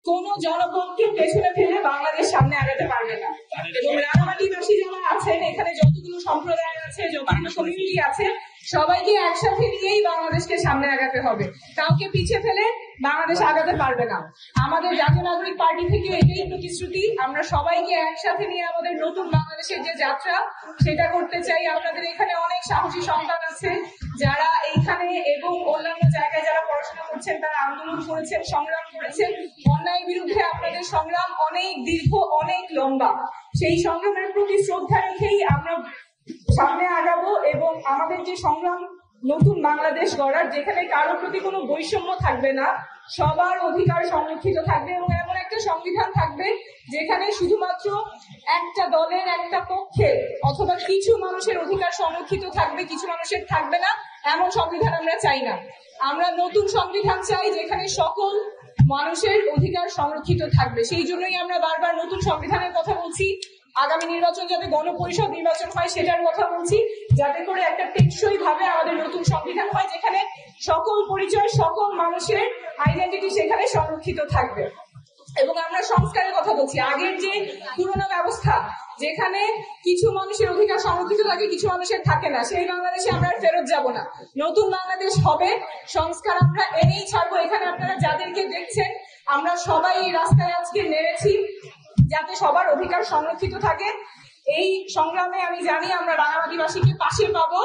কোন জনগণকে পেছনে ফেলে বাংলাদেশ সামনে আগাতে পারবে না। এবং রাঙামাটিবাসী যারা আছেন, এখানে যতগুলো সম্প্রদায় আছে, যতগুলো কমিউনিটি আছে, সবাইকে একসাথে নিয়েই বাংলাদেশকে সামনে আগাতে হবে। কাউকে পিছিয়ে ফেলে বাংলাদেশ আগাতে পারবে না। আমাদের জাতীয় নাগরিক পার্টি থেকে এটাই প্রতিশ্রুতি, আমরা সবাইকে একসাথে নিয়ে আমাদের নতুন বাংলাদেশের যে যাত্রা সেটা করতে চাই। আপনাদের এখানে অনেক সাহসী সন্তান আছে যারা এইখানে এবং অন্যান্য জায়গায় যারা পড়াশোনা করছেন, তারা আন্দোলন করেছেন, সংগ্রাম করেছেন। অন্যায়ের বিরুদ্ধে আপনাদের সংগ্রাম অনেক দীর্ঘ, অনেক লম্বা। সেই সংগ্রামের প্রতি শ্রদ্ধা রেখেই আমরা সামনে আগাবো এবং আমাদের যে সংগ্রাম নতুন বাংলাদেশ গড়ার, যেখানে কারোর প্রতি কোনো বৈষম্য থাকবে না, সবার অধিকার সংরক্ষিত থাকবে এবং এমন একটা সংবিধান থাকবে যেখানে শুধুমাত্র একটা দলের, একটা পক্ষের অথবা কিছু মানুষের অধিকার সংরক্ষিত থাকবে, কিছু মানুষের থাকবে না, এমন সংবিধান আমরা চাই না। আমরা নতুন সংবিধান চাই যেখানে সকল মানুষের অধিকার সংরক্ষিত থাকবে। সেই জন্যই আমরা বারবার নতুন সংবিধানের কথা বলছি। আগামী নির্বাচন যাতে গণপরিষদ নির্বাচন হয় সেটার কথা বলছি, যাতে করে একটা টেকসই ভাবে আমাদের নতুন সংবিধান হয় যেখানে সকল পরিচয়, সকল মানুষের আইডেন্টিটি সেখানে সংরক্ষিত থাকবে। এবং আমরা সংস্কারের কথা বলছি। আগের যে পুরোনো ব্যবস্থা যেখানে কিছু মানুষের অধিকার সংরক্ষিত থাকে, কিছু মানুষের থাকে না, সেই বাংলাদেশে আমরা ফেরত যাব না। নতুন বাংলাদেশ হবে, সংস্কার আমরা এনেই ছাড়বো। এখানে আপনারা যাদেরকে দেখছেন, আমরা সবাই এই রাস্তায় আজকে নেমেছি যাতে সবার অধিকার সংরক্ষিত থাকে। এই সংগ্রামে আমি জানি আমরা রাঙামাটিবাসীকে পাশে পাবো।